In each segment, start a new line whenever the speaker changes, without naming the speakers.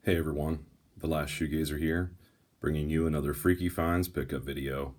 Hey everyone, the last Shoegazer here, bringing you another Freaky Finds pickup video.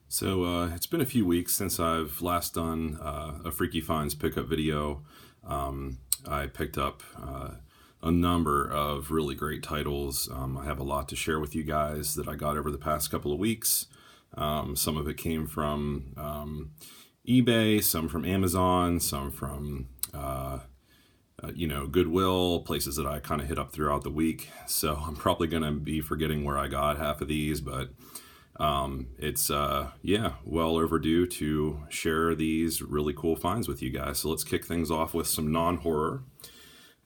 So it's been a few weeks since I've last done a Freaky Finds pickup video. I picked up a number of really great titles. I have a lot to share with you guys that I got over the past couple of weeks. Some of it came from eBay, some from Amazon, some from Goodwill, places that I kind of hit up throughout the week. So I'm probably going to be forgetting where I got half of these, but it's well overdue to share these really cool finds with you guys. So let's kick things off with some non-horror.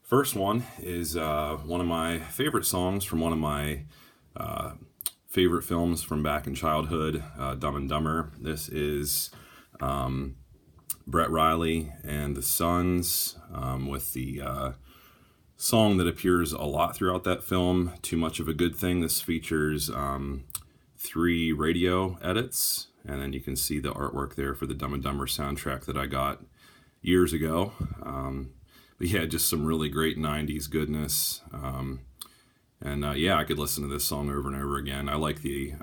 First one is one of my favorite songs from one of my favorite films from back in childhood, Dumb and Dumber. This is Brett Riley and the Sons with the song that appears a lot throughout that film, Too Much of a Good Thing. This features 3 radio edits, and then you can see the artwork there for the Dumb and Dumber soundtrack that I got years ago. But yeah, just some really great 90s goodness. I could listen to this song over and over again. I like the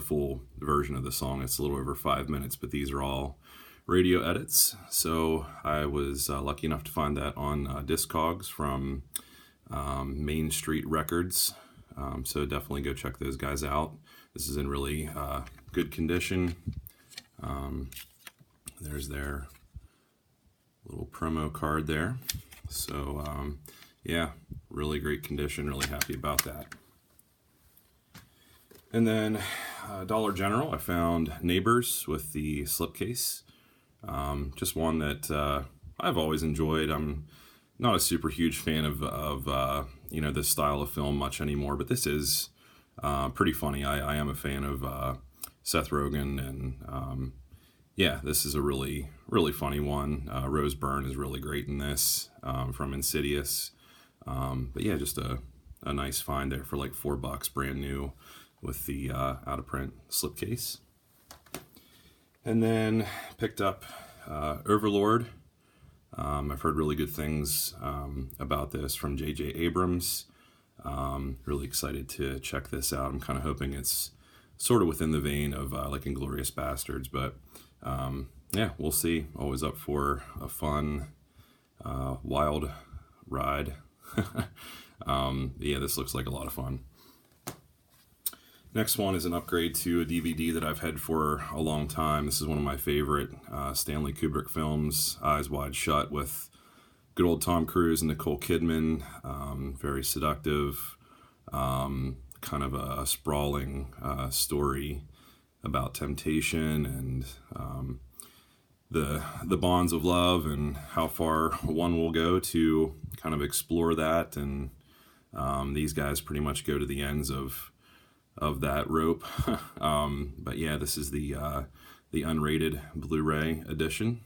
full version of the song. It's a little over 5 minutes, but these are all radio edits. So I was lucky enough to find that on Discogs from Main Street Records. So definitely go check those guys out. This is in really good condition. There's their little promo card there. So really great condition. Really happy about that. And then Dollar General, I found Neighbors with the slipcase. Just one that I've always enjoyed. I'm not a super huge fan of this style of film much anymore, but this is pretty funny. I am a fan of Seth Rogen, and this is a really, really funny one. Rose Byrne is really great in this, from Insidious. Just a nice find there for like $4, brand new, with the out-of-print slipcase. And then picked up Overlord. I've heard really good things about this from J.J. Abrams. Really excited to check this out. I'm kind of hoping it's sort of within the vein of like Inglourious Bastards, but we'll see. Always up for a fun, wild ride. This looks like a lot of fun. Next one is an upgrade to a DVD that I've had for a long time. This is one of my favorite Stanley Kubrick films, Eyes Wide Shut, with good old Tom Cruise and Nicole Kidman. Very seductive, kind of a sprawling story about temptation and the bonds of love and how far one will go to kind of explore that. And these guys pretty much go to the ends of that rope. This is the unrated Blu-ray edition.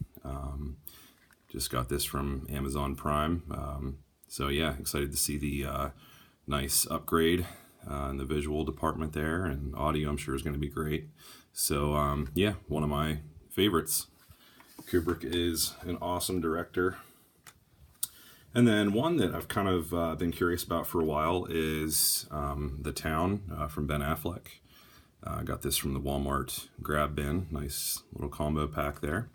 Just got this from Amazon Prime. Excited to see the nice upgrade in the visual department there, and audio I'm sure is going to be great. So one of my favorites. Kubrick is an awesome director. And then one that I've kind of been curious about for a while is The Town from Ben Affleck. I got this from the Walmart grab bin. Nice little combo pack there.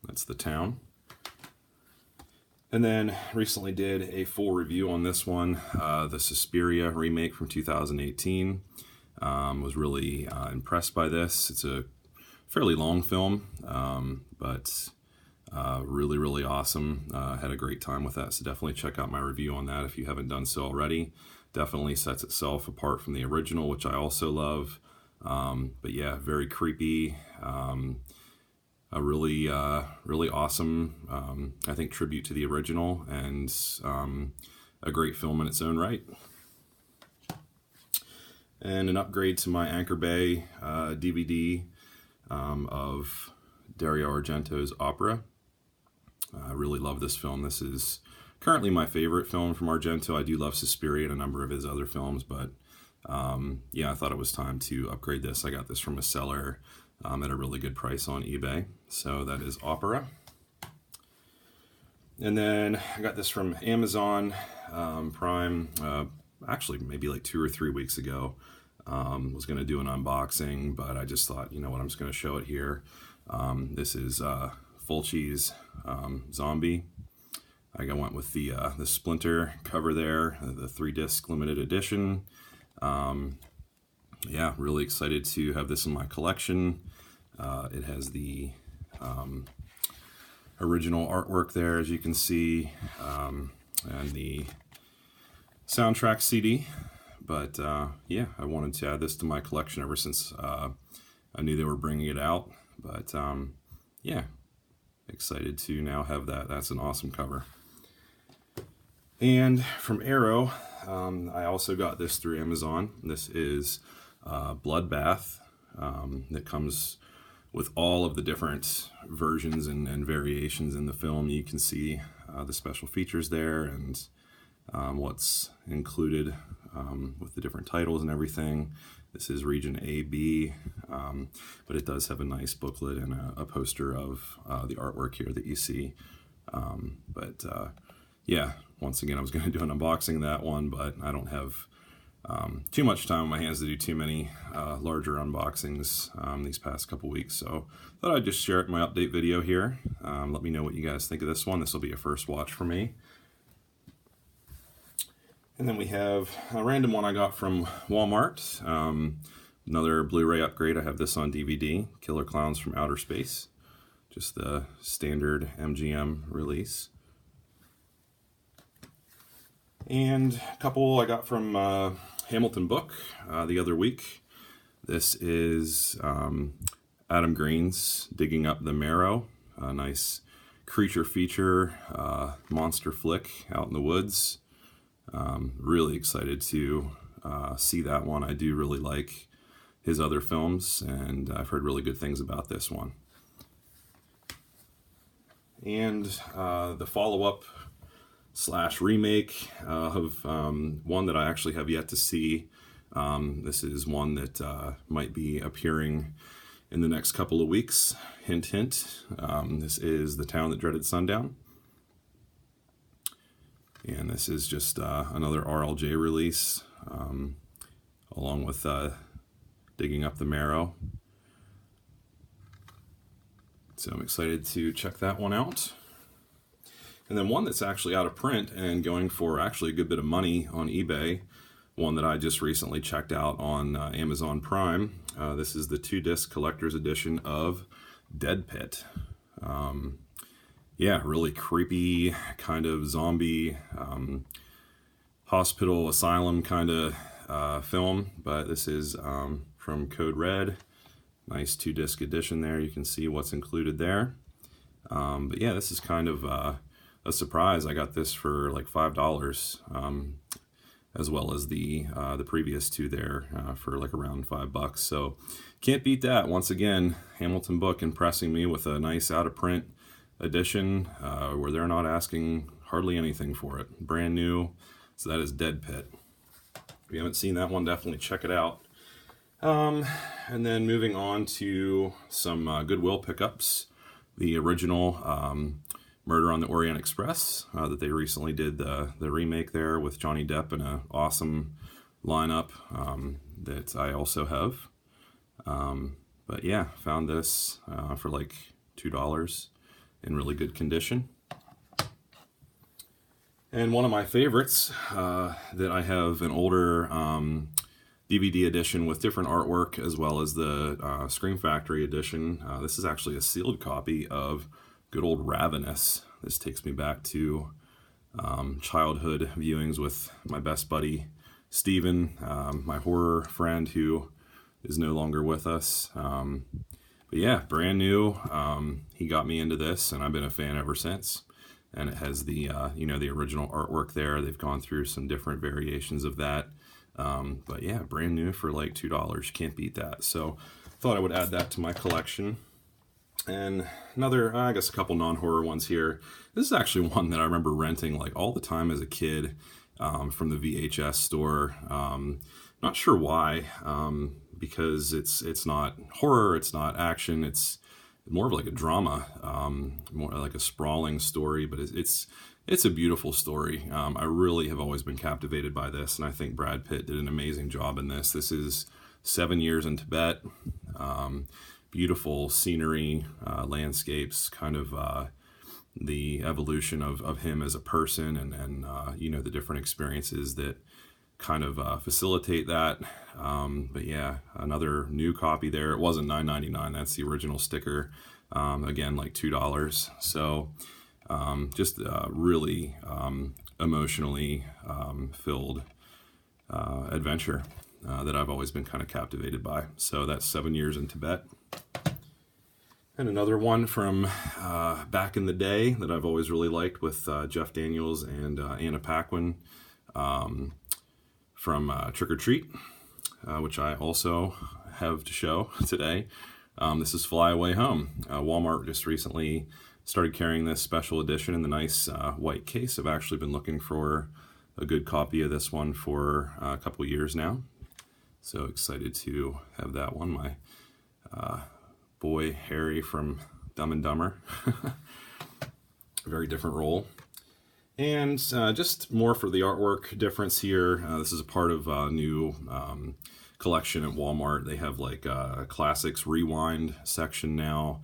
That's The Town. And then recently did a full review on this one, the Suspiria remake from 2018. Was really impressed by this. It's a fairly long film, but really, really awesome. Had a great time with that, so definitely check out my review on that if you haven't done so already. Definitely sets itself apart from the original, which I also love. Very creepy. A really, really awesome, I think, tribute to the original, and a great film in its own right. And an upgrade to my Anchor Bay DVD of Dario Argento's Opera. I really love this film. This is currently my favorite film from Argento. I do love Suspiria and a number of his other films, but yeah, I thought it was time to upgrade this. I got this from a seller at a really good price on eBay. So that is Opera. And then I got this from Amazon Prime, actually maybe like 2 or 3 weeks ago. Was going to do an unboxing, but I just thought, you know what, I'm just going to show it here. This is Fulci's Zombie. I went with the Splinter cover there, the 3-disc limited edition. Yeah, really excited to have this in my collection. It has the original artwork there, as you can see, and the soundtrack CD. But yeah, I wanted to add this to my collection ever since I knew they were bringing it out. But yeah, excited to now have that. That's an awesome cover. And from Arrow, I also got this through Amazon. This is Bloodbath. That comes with all of the different versions and variations in the film. You can see the special features there and what's included with the different titles and everything. This is region A, B, but it does have a nice booklet and a poster of the artwork here that you see. Yeah, once again, I was going to do an unboxing of that one, but I don't have too much time on my hands to do too many larger unboxings these past couple weeks. So I thought I'd just share it in my update video here. Let me know what you guys think of this one. This will be a first watch for me. And then we have a random one I got from Walmart. Another Blu-ray upgrade. I have this on DVD, Killer Clowns from Outer Space. Just the standard MGM release. And a couple I got from Hamilton Book the other week. This is Adam Green's Digging Up the Marrow. A nice creature feature, monster flick out in the woods. Really excited to see that one. I do really like his other films, and I've heard really good things about this one. And the follow-up / remake of one that I actually have yet to see. This is one that might be appearing in the next couple of weeks. Hint, hint. This is The Town That Dreaded Sundown. And this is just another RLJ release, along with Digging Up the Marrow. So I'm excited to check that one out. And then one that's actually out of print and going for actually a good bit of money on eBay. One that I just recently checked out on Amazon Prime. This is the 2-disc collector's edition of Dead Pit. Yeah, really creepy kind of zombie hospital asylum kind of film. But this is from Code Red. Nice 2-disc edition there. You can see what's included there. But yeah, this is kind of a surprise. I got this for like $5, as well as the previous two there for like around $5. So can't beat that. Once again, Hamilton Book impressing me with a nice out of print edition where they're not asking hardly anything for it. Brand new. So that is Dead Pit. If you haven't seen that one, definitely check it out. And then moving on to some Goodwill pickups. The original Murder on the Orient Express that they recently did the remake there with Johnny Depp and an awesome lineup that I also have. But yeah, found this for like $2 in really good condition. And one of my favorites that I have an older DVD edition with different artwork as well as the Scream Factory edition. This is actually a sealed copy of good old Ravenous. This takes me back to childhood viewings with my best buddy Steven, my horror friend who is no longer with us. But yeah, brand new. He got me into this and I've been a fan ever since. And it has the the original artwork there. They've gone through some different variations of that. But yeah, brand new for like $2. Can't beat that. So thought I would add that to my collection. And another, I guess a couple non-horror ones here. This is actually one that I remember renting like all the time as a kid from the VHS store. Not sure why, because it's not horror, it's not action, it's more of like a drama, more like a sprawling story, but it's a beautiful story. I really have always been captivated by this, and I think Brad Pitt did an amazing job in this. This is 7 Years in Tibet. Beautiful scenery, landscapes, kind of the evolution of him as a person, and you know, the different experiences that kind of facilitate that. But yeah, another new copy there. It wasn't $9.99. That's the original sticker. Again, like $2. So just really emotionally filled adventure that I've always been kind of captivated by. So that's 7 Years in Tibet. And another one from back in the day that I've always really liked with Jeff Daniels and Anna Paquin, from Trick or Treat, which I also have to show today. This is Fly Away Home. Walmart just recently started carrying this special edition in the nice white case. I've actually been looking for a good copy of this one for a couple years now. So excited to have that one. My boy Harry from Dumb and Dumber. Very different role. And just more for the artwork difference here. This is a part of a new collection at Walmart. They have like a Classics Rewind section now.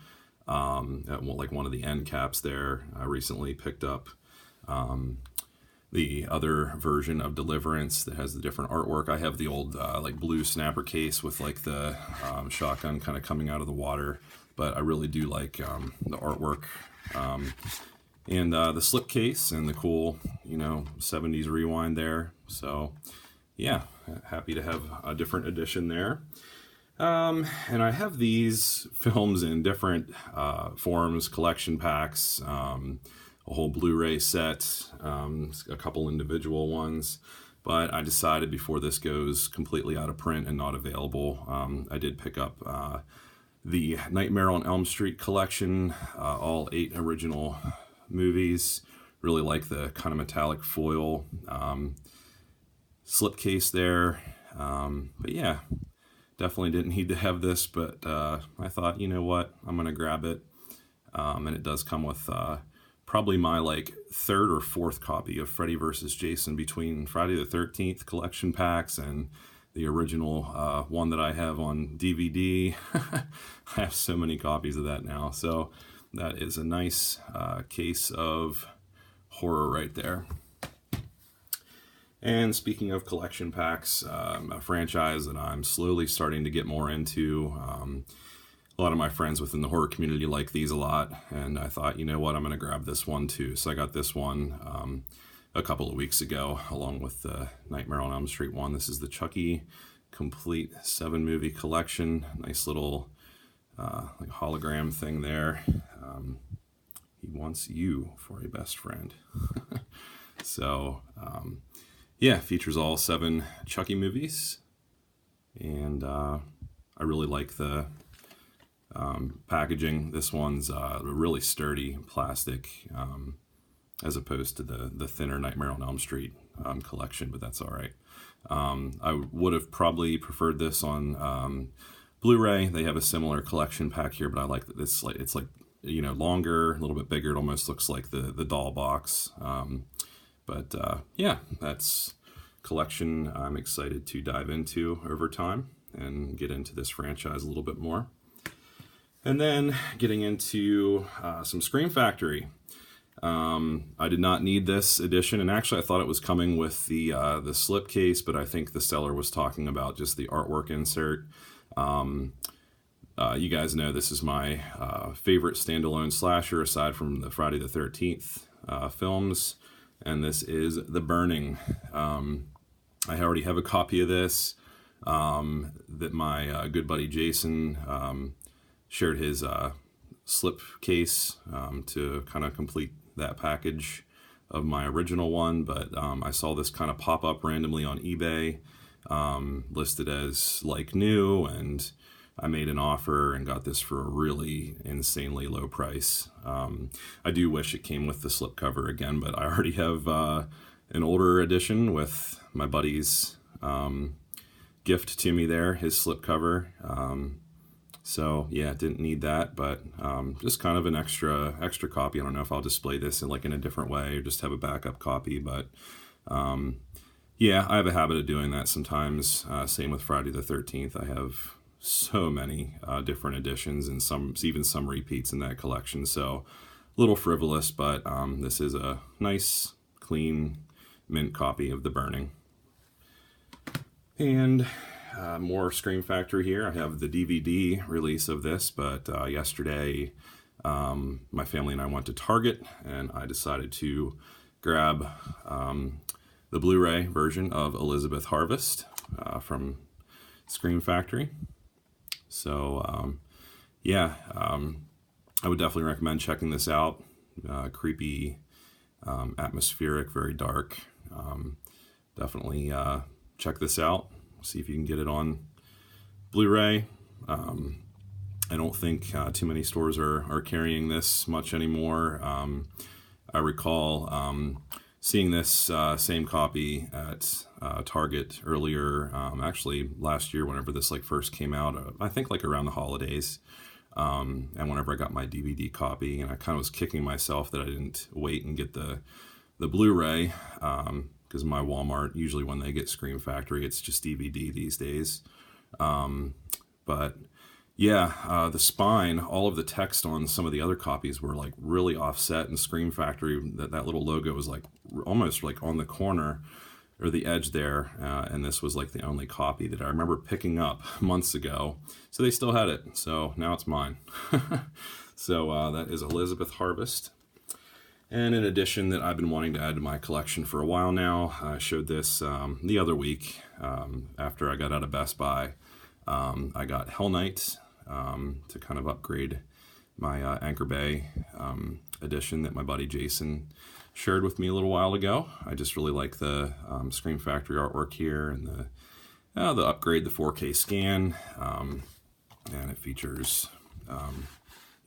At like one of the end caps there. I recently picked up the other version of Deliverance that has the different artwork. I have the old like blue snapper case with like the shotgun kind of coming out of the water, but I really do like the artwork and the slip case and the cool, you know, 70s rewind there. So yeah, happy to have a different edition there. And I have these films in different forms, collection packs, a whole Blu-ray set, a couple individual ones, but I decided before this goes completely out of print and not available, I did pick up the Nightmare on Elm Street collection, all 8 original movies. Really like the kind of metallic foil slipcase there, but yeah, definitely didn't need to have this, but I thought, you know what, I'm gonna grab it, and it does come with probably my like 3rd or 4th copy of Freddy vs. Jason between Friday the 13th collection packs and the original one that I have on DVD. I have so many copies of that now, so that is a nice case of horror right there. And speaking of collection packs, a franchise that I'm slowly starting to get more into. A lot of my friends within the horror community like these a lot, and I thought, you know what, I'm going to grab this one too. So I got this one a couple of weeks ago, along with the Nightmare on Elm Street one. This is the Chucky complete 7-movie collection. Nice little like hologram thing there. He wants you for a best friend. So yeah, features all 7 Chucky movies, and I really like the packaging. This one's really sturdy plastic, as opposed to the thinner Nightmare on Elm Street collection, but that's all right. I would have probably preferred this on Blu-ray. They have a similar collection pack here, but I like that it's like you know, longer, a little bit bigger. It almost looks like the doll box. But yeah, that's collection I'm excited to dive into over time and get into this franchise a little bit more. And then getting into some Scream Factory. I did not need this edition, and actually I thought it was coming with the slipcase, but I think the seller was talking about just the artwork insert. You guys know this is my favorite standalone slasher aside from the Friday the 13th films, and this is The Burning. I already have a copy of this that my good buddy Jason shared his slip case to kind of complete that package of my original one, but I saw this kind of pop up randomly on eBay, listed as like new, and I made an offer and got this for a really insanely low price. I do wish it came with the slipcover again, but I already have an older edition with my buddy's gift to me there, his slipcover. So yeah, didn't need that, but just kind of an extra copy. I don't know if I'll display this in a different way or just have a backup copy, but yeah, I have a habit of doing that sometimes. Same with Friday the 13th. I have so many different editions and even some repeats in that collection. So a little frivolous, but this is a nice, clean, mint copy of The Burning. And more Scream Factory here. I have the DVD release of this, but yesterday my family and I went to Target, and I decided to grab the Blu-ray version of Elizabeth Harvest from Scream Factory. So yeah, I would definitely recommend checking this out. Creepy, atmospheric, very dark. Definitely check this out. See if you can get it on Blu-ray. I don't think too many stores are carrying this much anymore. I recall seeing this same copy at Target earlier, actually last year whenever this first came out, I think around the holidays, and whenever I got my DVD copy, and I kind of was kicking myself that I didn't wait and get the Blu-ray, because my Walmart, usually when they get Scream Factory, it's just DVD these days. But yeah, the spine, all of the text on some of the other copies were really offset, and Scream Factory, that little logo was almost on the corner or the edge there, and this was the only copy that I remember picking up months ago. So they still had it, so now it's mine. So that is Elizabeth Harvest. And an addition that I've been wanting to add to my collection for a while now. I showed this the other week after I got out of Best Buy. I got Hell Knight to kind of upgrade my Anchor Bay edition that my buddy Jason shared with me a little while ago. I just really like the Scream Factory artwork here, and the upgrade, the 4K scan, and it features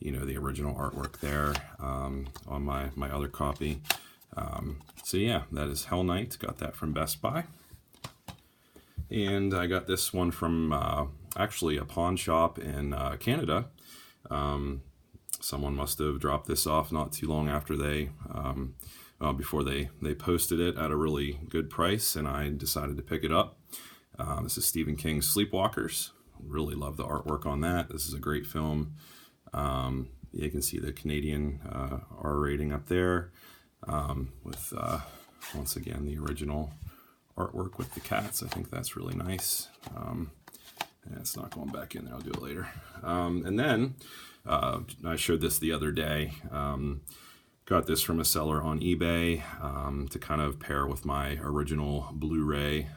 the original artwork there on my other copy. So yeah, that is Hell Knight. Got that from Best Buy. And I got this one from actually a pawn shop in Canada. Someone must have dropped this off not too long after before they posted it at a really good price, and I decided to pick it up. This is Stephen King's Sleepwalkers. Really love the artwork on that. This is a great film. You can see the Canadian R rating up there with, once again, the original artwork with the cats. I think that's really nice. It's not going back in there. I'll do it later. And then I showed this the other day. Got this from a seller on eBay to kind of pair with my original Blu-ray,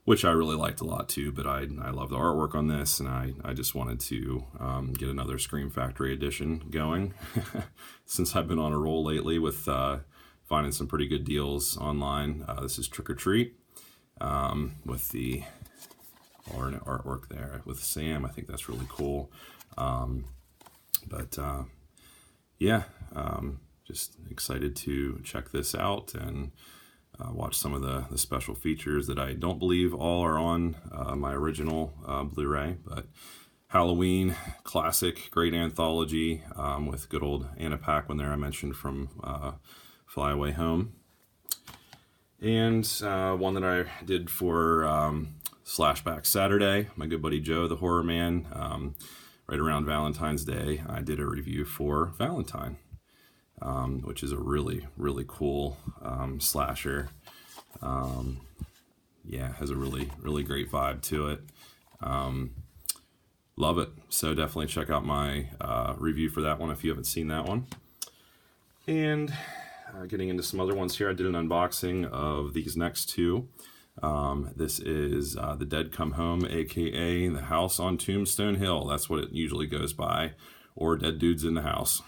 which I really liked a lot too, but I love the artwork on this, and I just wanted to get another Scream Factory edition going since I've been on a roll lately with finding some pretty good deals online. This is Trick or Treat with the artwork there with Sam. I think that's really cool. Yeah, just excited to check this out and watch some of the special features that I don't believe all are on my original Blu-ray, but Halloween classic, great anthology with good old Anna Paquin there I mentioned from Fly Away Home. And one that I did for Slashback Saturday, my good buddy Joe, the horror man, right around Valentine's Day, I did a review for Valentine, which is a really, really cool slasher. Yeah, has a really, really great vibe to it. Love it. So definitely check out my review for that one if you haven't seen that one. And getting into some other ones here, I did an unboxing of these next two. This is The Dead Come Home, aka The House on Tombstone Hill. That's what it usually goes by, or Dead Dudes in the House.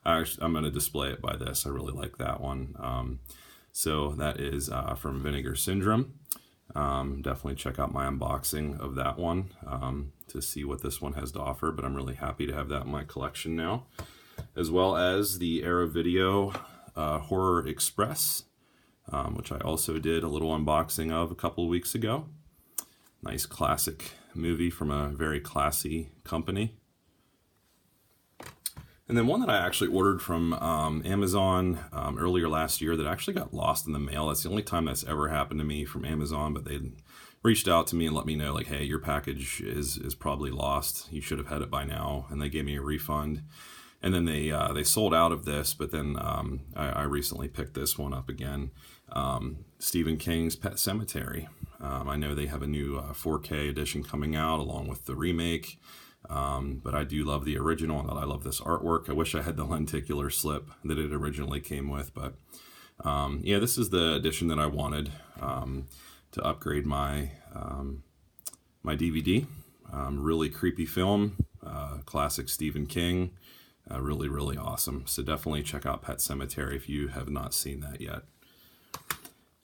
I'm going to display it by this. I really like that one. So that is from Vinegar Syndrome. Definitely check out my unboxing of that one to see what this one has to offer, but I'm really happy to have that in my collection now. As well as the Arrow Video Horror Express, which I also did a little unboxing of a couple of weeks ago. Nice classic movie from a very classy company. And then one that I actually ordered from Amazon earlier last year that actually got lost in the mail. That's the only time that's ever happened to me from Amazon, but they reached out to me and let me know, like, hey, your package is probably lost. You should have had it by now. And they gave me a refund. And then they sold out of this, but then I recently picked this one up again. Stephen King's Pet Sematary. I know they have a new 4K edition coming out along with the remake. But I do love the original, and I love this artwork. I wish I had the lenticular slip that it originally came with, but yeah, this is the edition that I wanted to upgrade my my DVD. Really creepy film, classic Stephen King, really, really awesome. So definitely check out Pet Sematary if you have not seen that yet.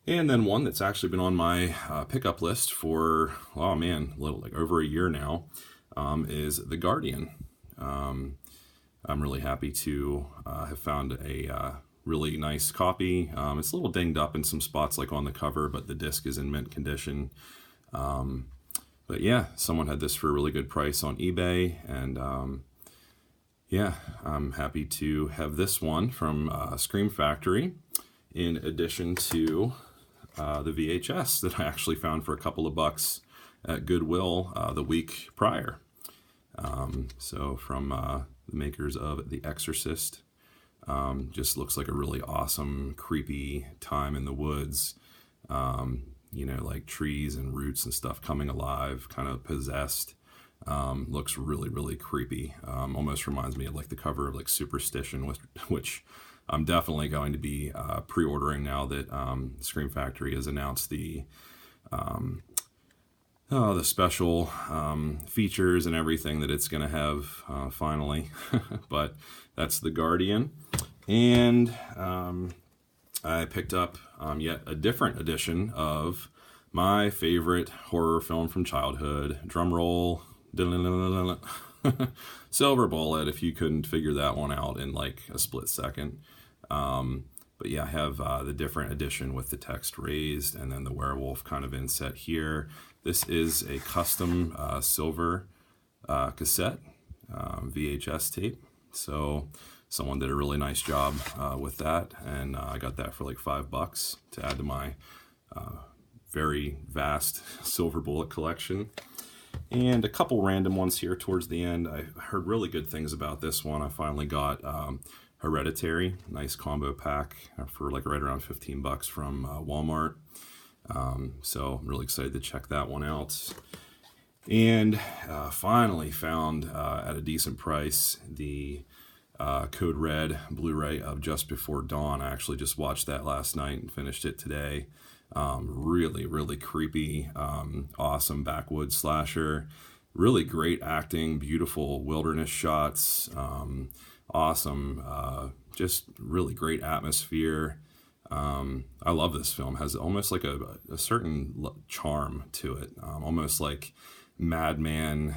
And then one that's actually been on my pickup list for, oh man, like over a year now. Is The Guardian. I'm really happy to have found a really nice copy. It's a little dinged up in some spots like on the cover, but the disc is in mint condition. But yeah, someone had this for a really good price on eBay, and yeah, I'm happy to have this one from Scream Factory in addition to the VHS that I actually found for a couple of bucks at Goodwill the week prior. So from the makers of The Exorcist, just looks like a really awesome, creepy time in the woods. You know, like trees and roots and stuff coming alive, kind of possessed. Looks really, really creepy. Almost reminds me of like the cover of like Superstition, which I'm definitely going to be pre-ordering now that Scream Factory has announced the special features and everything that it's going to have finally. But that's The Guardian. And I picked up yet a different edition of my favorite horror film from childhood. Drum roll. Silver Bullet, if you couldn't figure that one out in like a split second. But yeah, I have the different edition with the text raised and then the werewolf kind of inset here. This is a custom silver cassette VHS tape. So someone did a really nice job with that, and I got that for like $5 to add to my very vast Silver Bullet collection. And a couple random ones here towards the end. I heard really good things about this one. I finally got Hereditary, nice combo pack for like right around $15 from Walmart. So I'm really excited to check that one out. And finally found at a decent price the Code Red Blu-ray of Just Before Dawn. I actually just watched that last night and finished it today. Really, really creepy, awesome backwoods slasher. Really great acting, beautiful wilderness shots, awesome, just really great atmosphere. I love this film. Has almost like a certain charm to it, almost like Madman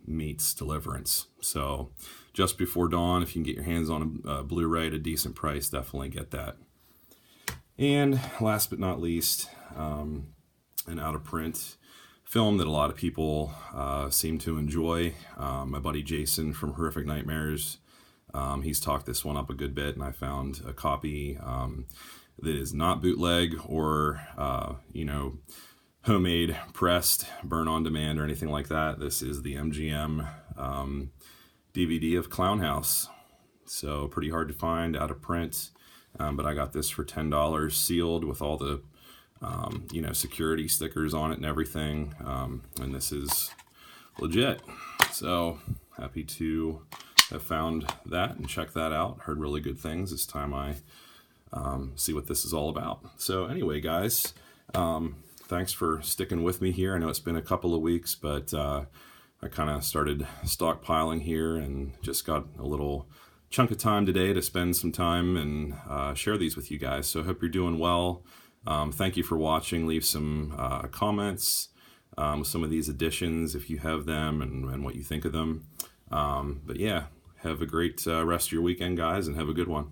meets Deliverance. So Just Before Dawn, if you can get your hands on a Blu-ray at a decent price, definitely get that. And last but not least, an out-of-print film that a lot of people seem to enjoy. My buddy Jason from Horrific Nightmares, he's talked this one up a good bit, and I found a copy that is not bootleg or, you know, homemade, pressed, burn on demand or anything like that. This is the MGM DVD of Clown House. So pretty hard to find, out of print. But I got this for $10 sealed with all the, you know, security stickers on it and everything. And this is legit. So happy to have found that and check that out. Heard really good things. It's time I see what this is all about. So anyway, guys, thanks for sticking with me here. I know it's been a couple of weeks, but I kind of started stockpiling here and just got a little chunk of time today to spend some time and share these with you guys. So I hope you're doing well. Thank you for watching. Leave some comments with some of these additions if you have them and what you think of them. But yeah, have a great rest of your weekend, guys, and have a good one.